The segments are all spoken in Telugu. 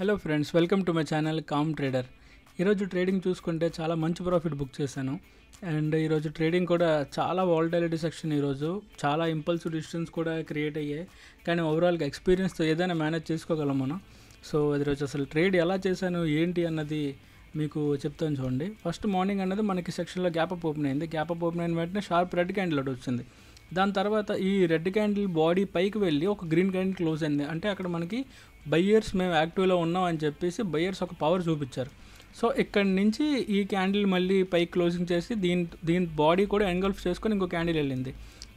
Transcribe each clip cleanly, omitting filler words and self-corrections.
Hello friends, welcome to my channel calm trader. ఈరోజు ట్రేడింగ్ చూసుకుంటే చాలా మంచి ప్రాఫిట్ బుక్ చేశాను. అండ్ ఈరోజు ట్రేడింగ్ కూడా చాలా వాలటిలిటీ సెక్షన్. ఈరోజు చాలా ఇంపల్సివ్ డిసిషన్స్ కూడా క్రియేట్ అయ్యాయి, కానీ ఓవరాల్గా ఎక్స్పీరియన్స్తో ఏదైనా మేనేజ్ చేసుకోగలం మనం. సో ఈరోజు అసలు ట్రేడ్ ఎలా చేశాను ఏంటి అన్నది మీకు చెప్తాను చూడండి. ఫస్ట్ మార్నింగ్ అన్నది మనకి సెక్షన్లో గ్యాప్ అప్ ఓపెన్ అయింది. గ్యాప్ అప్ ఓపెన్ అయిన వెంటనే షార్ప్ రెడ్ క్యాండిల్ ఒకటి వచ్చింది. దాని తర్వాత ఈ రెడ్ క్యాండిల్ బాడీ పైకి వెళ్ళి ఒక గ్రీన్ క్యాండిల్ క్లోజ్ అయింది. అంటే అక్కడ మనకి బయ్యర్స్ మేము యాక్టివ్లో ఉన్నాం అని చెప్పేసి బయ్యర్స్ ఒక పవర్ చూపించారు. సో ఇక్కడి నుంచి ఈ క్యాండిల్ మళ్ళీ పైకి క్లోజింగ్ చేసి దీని బాడీ కూడా ఎంగల్ఫ్ చేసుకొని ఇంకో క్యాండిల్ వెళ్ళింది.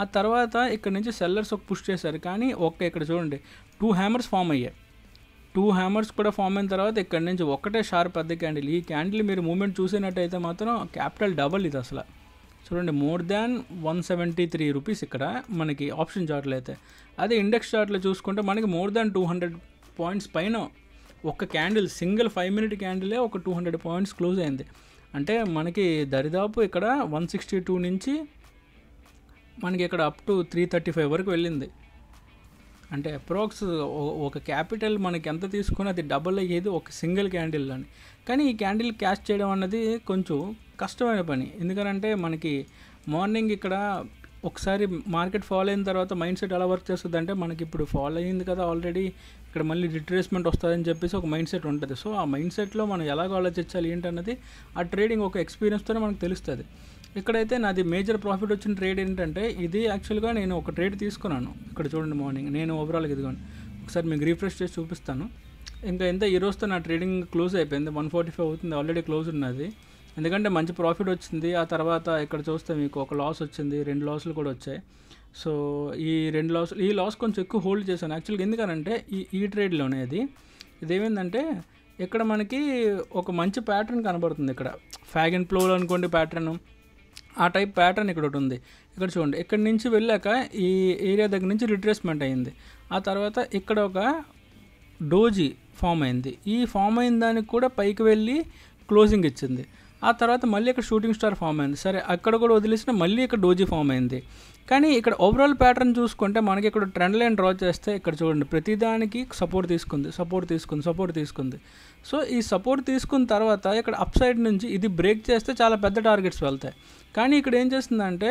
ఆ తర్వాత ఇక్కడ నుంచి సెల్లర్స్ ఒక పుష్ చేశారు, కానీ ఇక్కడ చూడండి 2 హ్యామర్స్ ఫామ్ అయ్యాయి. 2 హ్యామర్స్ కూడా ఫామ్ అయిన తర్వాత ఇక్కడ నుంచి ఒకటే షార్ప్ పెద్ద క్యాండిల్. ఈ క్యాండిల్ మీరు మూమెంట్ చూసినట్టయితే మాత్రం క్యాపిటల్ డబల్ ఇది అసలు చూడండి, మోర్ దాన్ 173 రూపీస్ ఇక్కడ మనకి ఆప్షన్ చార్ట్లో అయితే. అదే ఇండెక్స్ చార్ట్లో చూసుకుంటే మనకి మోర్ దాన్ 200 పాయింట్స్ పైన ఒక క్యాండిల్, సింగిల్ 5 మినిట్ క్యాండిలే ఒక 200 పాయింట్స్ క్లోజ్ అయింది. అంటే మనకి దరిదాపు ఇక్కడ 162 నుంచి మనకి ఇక్కడ అప్ టు 335 వరకు వెళ్ళింది. అంటే అప్రాక్స్ ఒక క్యాపిటల్ మనకి ఎంత తీసుకుని అది డబుల్ అయ్యేది ఒక సింగిల్ క్యాండిల్లోని. కానీ ఈ క్యాండిల్ క్యాష్ చేయడం అన్నది కొంచెం కష్టమైన పని. ఎందుకంటే మనకి మార్నింగ్ ఇక్కడ ఒకసారి మార్కెట్ ఫాలో అయిన తర్వాత మైండ్ సెట్ ఎలా వర్క్ చేస్తుంది అంటే, మనకి ఇప్పుడు ఫాలో అయ్యింది కదా ఆల్రెడీ, ఇక్కడ మళ్ళీ రిట్రేస్మెంట్ వస్తుందని చెప్పేసి ఒక మైండ్ సెట్ ఉంటుంది. సో ఆ మైండ్ సెట్లో మనం ఎలాగ ఆలోచించాలి ఏంటన్నది ఆ ట్రేడింగ్ ఒక ఎక్స్పీరియన్స్తోనే మనకు తెలుస్తుంది. ఇక్కడైతే నాది మేజర్ ప్రాఫిట్ వచ్చిన ట్రేడ్ ఏంటంటే, ఇది యాక్చువల్గా నేను ఒక ట్రేడ్ తీసుకున్నాను. ఇక్కడ చూడండి మార్నింగ్ నేను ఓవరాల్గా ఇదిగోండి ఒకసారి మీకు రిఫ్రెష్ చేసి చూపిస్తాను. ఇంకా ఎంత ఈ రోజుతో నా ట్రేడింగ్ క్లోజ్ అయిపోయింది. 145 అవుతుంది, ఆల్రెడీ క్లోజ్ ఉన్నది. ఎందుకంటే మంచి ప్రాఫిట్ వచ్చింది. ఆ తర్వాత ఇక్కడ చూస్తే మీకు ఒక లాస్ వచ్చింది, 2 లాసులు కూడా వచ్చాయి. సో ఈ లాస్ కొంచెం ఎక్కువ హోల్డ్ చేశాను యాక్చువల్గా. ఎందుకనంటే ఈ ట్రేడ్లోనే ఇదేమైందంటే ఇక్కడ మనకి ఒక మంచి ప్యాటర్న్ కనబడుతుంది. ఇక్కడ ఫ్యాగ్ అండ్ ఫ్లోలో అనుకోండి ప్యాటర్న్, ఆ టైప్ ప్యాటర్న్ ఇక్కడ ఒకటి ఉంది. ఇక్కడ చూడండి, ఇక్కడి నుంచి వెళ్ళాక ఈ ఏరియా దగ్గర నుంచి రిట్రేస్మెంట్ అయింది. ఆ తర్వాత ఇక్కడ ఒక డోజీ ఫామ్ అయింది. ఈ ఫామ్ అయిన దానికి కూడా పైకి వెళ్ళి క్లోజింగ్ ఇచ్చింది. ఆ తర్వాత మళ్ళీ ఇక్కడ షూటింగ్ స్టార్ ఫామ్ అయింది. సరే అక్కడ కూడా వదిలేసిన మళ్ళీ ఇక్కడ డోజీ ఫామ్ అయింది. కానీ ఇక్కడ ఓవరాల్ ప్యాటర్న్ చూసుకుంటే మనకి ఇక్కడ ట్రెండ్ లైన్ డ్రా చేస్తే ఇక్కడ చూడండి ప్రతిదానికి సపోర్ట్ తీసుకుంది. సో ఈ సపోర్ట్ తీసుకున్న తర్వాత ఇక్కడ అప్ సైడ్ నుంచి ఇది బ్రేక్ చేస్తే చాలా పెద్ద టార్గెట్స్ వెళ్తాయి. కానీ ఇక్కడ ఏం చేస్తుందంటే,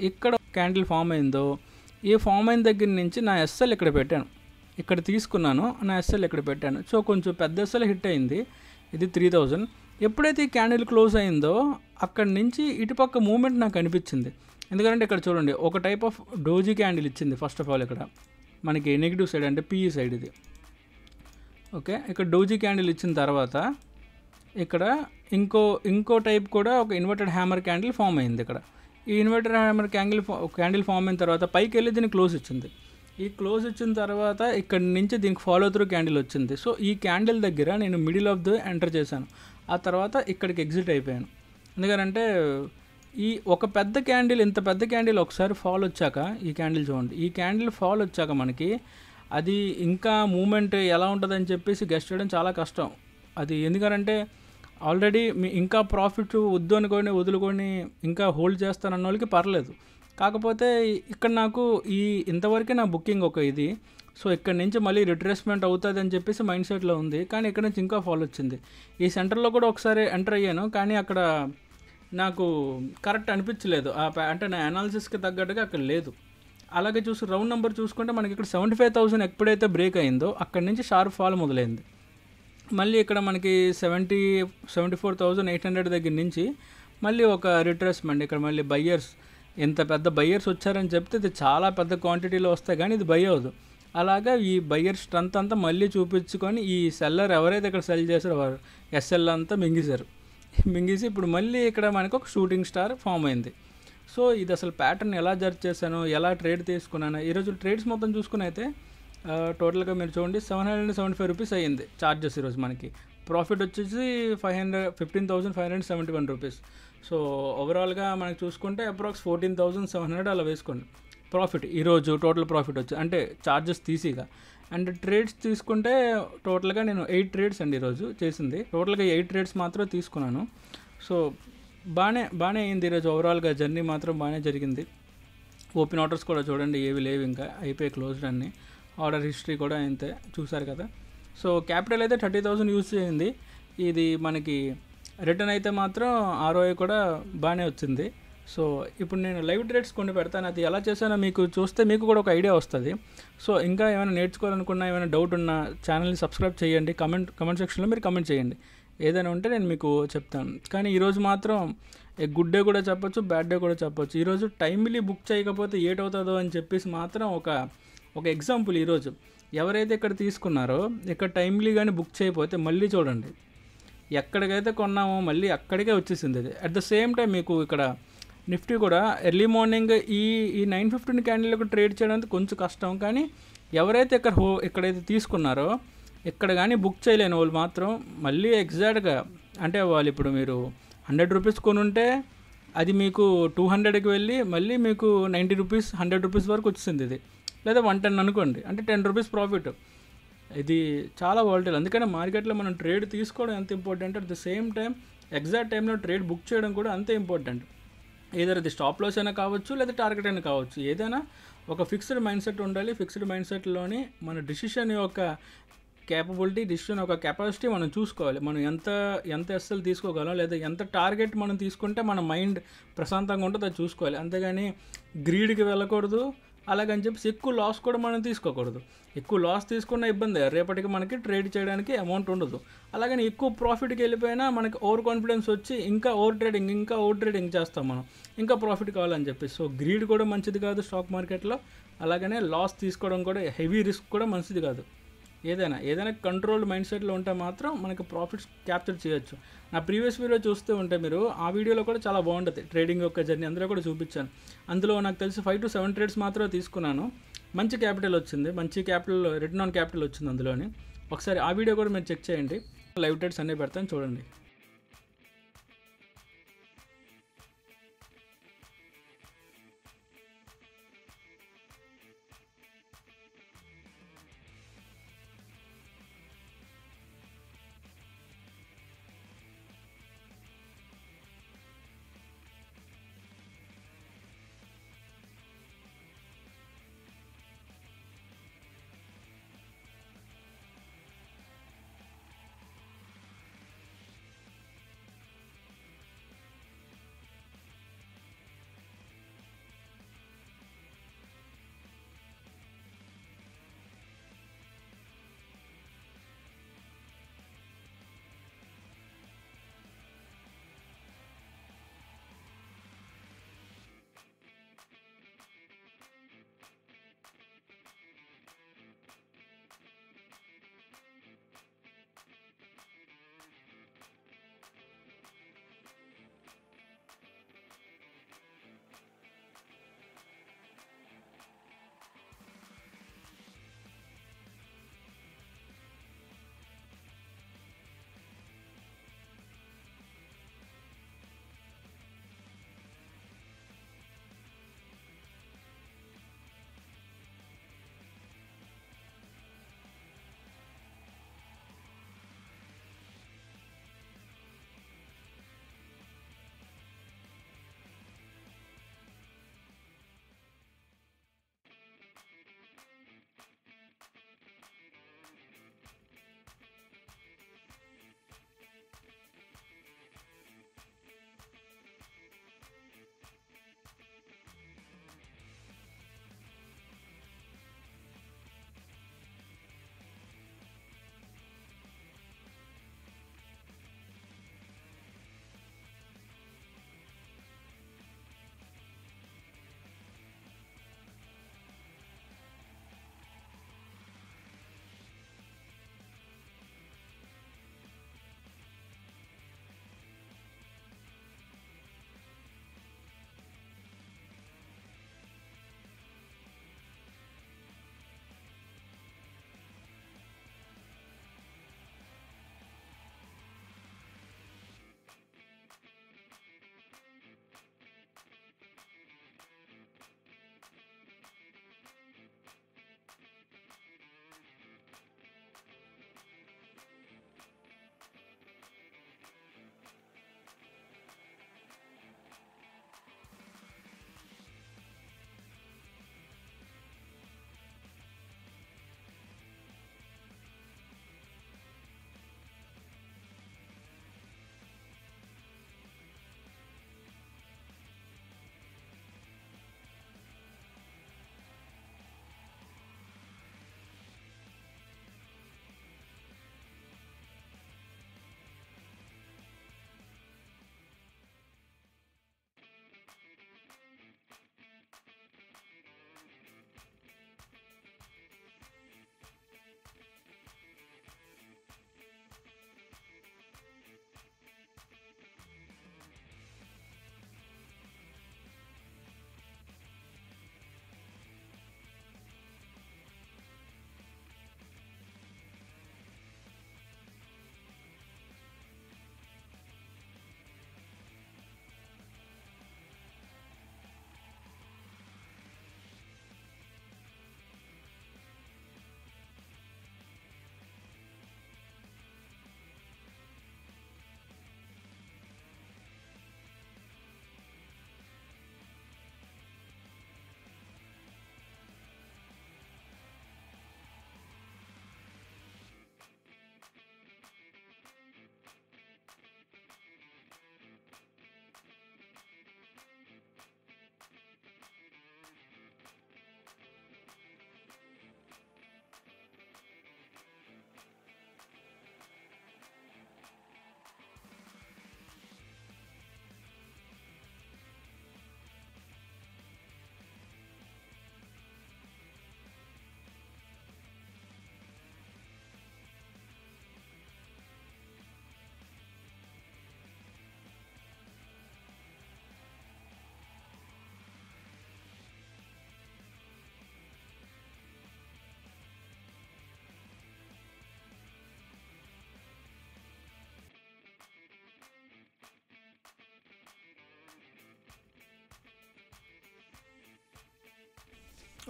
ఇక్కడ క్యాండిల్ ఫామ్ అయిందో ఈ ఫామ్ అయిన దగ్గర నుంచి నా ఎస్ఎల్ ఇక్కడ పెట్టాను, ఇక్కడ తీసుకున్నాను, నా ఎస్ఎల్ ఇక్కడ పెట్టాను. సో కొంచెం పెద్ద ఎస్ఎల్ హిట్ అయింది, ఇది 3000. ఎప్పుడైతే ఈ క్యాండిల్ క్లోజ్ అయిందో అక్కడి నుంచి ఇటుపక్క మూమెంట్ నాకు అనిపించింది. ఎందుకంటే ఇక్కడ చూడండి ఒక టైప్ ఆఫ్ డోజీ క్యాండిల్ ఇచ్చింది. ఫస్ట్ ఆఫ్ ఆల్ ఇక్కడ మనకి నెగిటివ్ సైడ్ అంటే పిఈ సైడ్ ఇది. ఓకే, ఇక్కడ డోజీ క్యాండిల్ ఇచ్చిన తర్వాత ఇక్కడ ఇంకో టైప్ కూడా ఒక ఇన్వర్టెడ్ హ్యామర్ క్యాండిల్ ఫామ్ అయింది. ఇక్కడ ఈ ఇన్వర్టెడ్ హ్యామర్ క్యాండిల్ ఫామ్ అయిన తర్వాత పైకి వెళ్ళి దీనికి క్లోజ్ ఇచ్చింది. ఈ క్లోజ్ ఇచ్చిన తర్వాత ఇక్కడ నుంచి దీనికి ఫాలో త్రూ క్యాండిల్ వచ్చింది. సో ఈ క్యాండిల్ దగ్గర నేను మిడిల్ ఆఫ్ ది ఎంటర్ చేశాను. ఆ తర్వాత ఇక్కడికి ఎగ్జిట్ అయిపోయాను. ఎందుకంటే ఈ ఒక పెద్ద క్యాండిల్, ఇంత పెద్ద క్యాండిల్ ఒకసారి ఫాల్ వచ్చాక, ఈ క్యాండిల్ చూడండి, ఈ క్యాండిల్ ఫాల్ వచ్చాక మనకి అది ఇంకా మూమెంట్ ఎలా ఉంటుందని చెప్పేసి గెస్ట్ చేయడం చాలా కష్టం. అది ఎందుకంటే ఆల్రెడీ ఇంకా ప్రాఫిట్ వద్దు అనుకొని వదులుకొని ఇంకా హోల్డ్ చేస్తానన్న వాళ్ళకి పర్లేదు. కాకపోతే ఇక్కడ నాకు ఇంతవరకే నా బుకింగ్ ఒక ఇది. సో ఇక్కడ నుంచి మళ్ళీ రిట్రేస్మెంట్ అవుతుంది అని చెప్పేసి మైండ్ సెట్లో ఉంది. కానీ ఇక్కడ నుంచి ఇంకా ఫాల్ వచ్చింది. ఈ సెంటర్లో కూడా ఒకసారి ఎంటర్ అయ్యాను, కానీ అక్కడ నాకు కరెక్ట్ అనిపించలేదు. అంటే నా అనాలిసిస్కి తగ్గట్టుగా అక్కడ లేదు. అలాగే రౌండ్ నెంబర్ చూసుకుంటే మనకి ఇక్కడ 75,000 ఎప్పుడైతే బ్రేక్ అయిందో అక్కడి నుంచి షార్ప్ ఫాల్ మొదలైంది. మళ్ళీ ఇక్కడ మనకి 74,800 దగ్గర నుంచి మళ్ళీ ఒక రిట్రేస్మెంట్. ఇక్కడ మళ్ళీ బయ్యర్స్, ఎంత పెద్ద బయ్యర్స్ వచ్చారని చెప్తే ఇది చాలా పెద్ద క్వాంటిటీలో వస్తాయి, కానీ ఇది బై అవ్వదు. అలాగా ఈ బయ్యర్ స్ట్రెంత్ అంతా మళ్ళీ చూపించుకొని ఈ సెల్లర్ ఎవరైతే ఇక్కడ సెల్ చేశారో వారు ఎస్ఎల్ అంతా మింగేసి ఇప్పుడు మళ్ళీ ఇక్కడ మనకు ఒక షూటింగ్ స్టార్ ఫామ్ అయింది. సో ఇది అసలు ప్యాటర్న్ ఎలా జడ్జ్ చేశాను, ఎలా ట్రేడ్ తీసుకున్నాను. ఈరోజు ట్రేడ్స్ మొత్తం చూసుకుని అయితే టోటల్గా మీరు చూడండి 775 రూపీస్ అయ్యింది చార్జెస్. ఈరోజు మనకి ప్రాఫిట్ వచ్చేసి 15,571 రూపీస్. సో ఓవరాల్గా మనకి చూసుకుంటే అప్రాక్స్ 14,700 అలా వేసుకోండి ప్రాఫిట్ ఈరోజు. టోటల్ ప్రాఫిట్ వచ్చి అంటే చార్జెస్ తీసిగా. అండ్ ట్రేడ్స్ తీసుకుంటే టోటల్గా నేను 8 ట్రేడ్స్ అండి ఈరోజు చేసింది. టోటల్గా 8 ట్రేడ్స్ మాత్రం తీసుకున్నాను. సో బాగానే అయింది ఈరోజు. ఓవరాల్గా జర్నీ మాత్రం బాగానే జరిగింది. ఓపెన్ ఆర్డర్స్ కూడా చూడండి ఏవి లేవు, ఇంకా అయిపోయి క్లోజ్డ్ అన్నీ. ఆర్డర్ హిస్టరీ కూడా అంతే చూసారు కదా. సో క్యాపిటల్ అయితే 30,000 యూజ్ చేయింది. ఇది మనకి రిటర్న్ అయితే మాత్రం ఆర్ఓఐ కూడా బాగానే వచ్చింది. సో ఇప్పుడు నేను లైవ్ ట్రేడ్స్ కొన్ని పెడతాను. అది ఎలా చేశానో మీకు చూస్తే మీకు కూడా ఒక ఐడియా వస్తుంది. సో ఇంకా ఏమైనా నేర్చుకోవాలనుకున్నా, ఏమైనా డౌట్ ఉన్నా ఛానల్ని సబ్స్క్రైబ్ చేయండి. కమెంట్ సెక్షన్లో మీరు కమెంట్ చేయండి. ఏదైనా ఉంటే నేను మీకు చెప్తాను. కానీ ఈరోజు మాత్రం గుడ్ డే కూడా చెప్పొచ్చు, బ్యాడ్ డే కూడా చెప్పొచ్చు. ఈరోజు టైమ్లీ బుక్ చేయకపోతే ఏటవుతుందో అని చెప్పేసి మాత్రం ఒక ఎగ్జాంపుల్. ఈరోజు ఎవరైతే ఇక్కడ తీసుకున్నారో ఇక్కడ టైమ్లీ కానీ బుక్ చేయకపోతే మళ్ళీ చూడండి, ఎక్కడికైతే కొన్నామో మళ్ళీ అక్కడికే వచ్చేసింది అది. అట్ ద సేమ్ టైం మీకు ఇక్కడ నిఫ్టీ కూడా ఎర్లీ మార్నింగ్ ఈ 9:15 క్యాండిల్కి ట్రేడ్ చేయడానికి కొంచెం కష్టం. కానీ ఎవరైతే ఇక్కడైతే తీసుకున్నారో ఇక్కడ కానీ బుక్ చేయలేని వాళ్ళు మాత్రం మళ్ళీ ఎగ్జాక్ట్గా, అంటే వాళ్ళు ఇప్పుడు మీరు 100 రూపీస్ కొనుంటే అది మీకు 200కి వెళ్ళి మళ్ళీ మీకు 90 రూపీస్ 100 రూపీస్ వరకు వచ్చింది ఇది. లేదా 110 అనుకోండి, అంటే 10 రూపీస్ ప్రాఫిట్. ఇది చాలా వాలటైల్. అందుకని మార్కెట్లో మనం ట్రేడ్ తీసుకోవడం ఎంత important, at the same time exact టైంలో ట్రేడ్ బుక్ చేయడం కూడా అంతే ఇంపార్టెంట్. ఏదైనా అది స్టాప్ లాస్ అయినా కావచ్చు, లేదా టార్గెట్ అయినా కావచ్చు. ఏదైనా ఒక ఫిక్స్డ్ మైండ్ సెట్ ఉండాలి. ఫిక్స్డ్ మైండ్ సెట్లోని మన డిసిషన్ యొక్క క్యాపబిలిటీ, డిసిషన్ ఒక కెపాసిటీ మనం చూసుకోవాలి. మనం ఎంత ఎస్ఎల్ తీసుకోగలం, లేదా ఎంత టార్గెట్ మనం తీసుకుంటే మన మైండ్ ప్రశాంతంగా ఉంటుందో అది చూసుకోవాలి. అంతేగాని గ్రీడ్కి వెళ్ళకూడదు. అలాగని చెప్పి ఎక్కువ లాస్ కూడా మనం తీసుకోకూడదు. ఎక్కువ లాస్ తీసుకున్న ఇబ్బంది, రేపటికి మనకి ట్రేడ్ చేయడానికి అమౌంట్ ఉండదు. అలాగని ఎక్కువ ప్రాఫిట్కి వెళ్ళిపోయినా మనకి ఓవర్ కాన్ఫిడెన్స్ వచ్చి ఇంకా ఓవర్ ట్రేడింగ్ చేస్తాం మనం, ఇంకా ప్రాఫిట్ కావాలని చెప్పి. సో గ్రీడ్ కూడా మంచిది కాదు స్టాక్ మార్కెట్లో. అలాగనే లాస్ తీసుకోవడం కూడా, హెవీ రిస్క్ కూడా మంచిది కాదు. ఏదైనా కంట్రోల్డ్ మైండ్ సెట్లో ఉంటే మాత్రం మనకి ప్రాఫిట్స్ క్యాప్చర్ చేయొచ్చు. నా ప్రీవియస్ వీడియో చూస్తూ ఉంటే మీరు ఆ వీడియోలో కూడా చాలా బాగుంటుంది ట్రేడింగ్ యొక్క జర్నీ, అందులో కూడా చూపించాను. అందులో నాకు తెలిసి 5 to 7 ట్రేడ్స్ మాత్రమే తీసుకున్నాను. మంచి క్యాపిటల్ వచ్చింది, మంచి క్యాపిటల్, రిటర్న్ ఆన్ క్యాపిటల్ వచ్చింది అందులోని. ఒకసారి ఆ వీడియో కూడా మీరు చెక్ చేయండి. లైవ్ ట్రేడ్స్ అన్నీ పెడతాను చూడండి.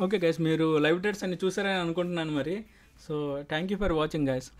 ఓకే గైస్, మీరు లైవ్ ట్రేడ్స్ అన్ని చూసారని అనుకుంటున్నాను మరి. So thank you for watching guys.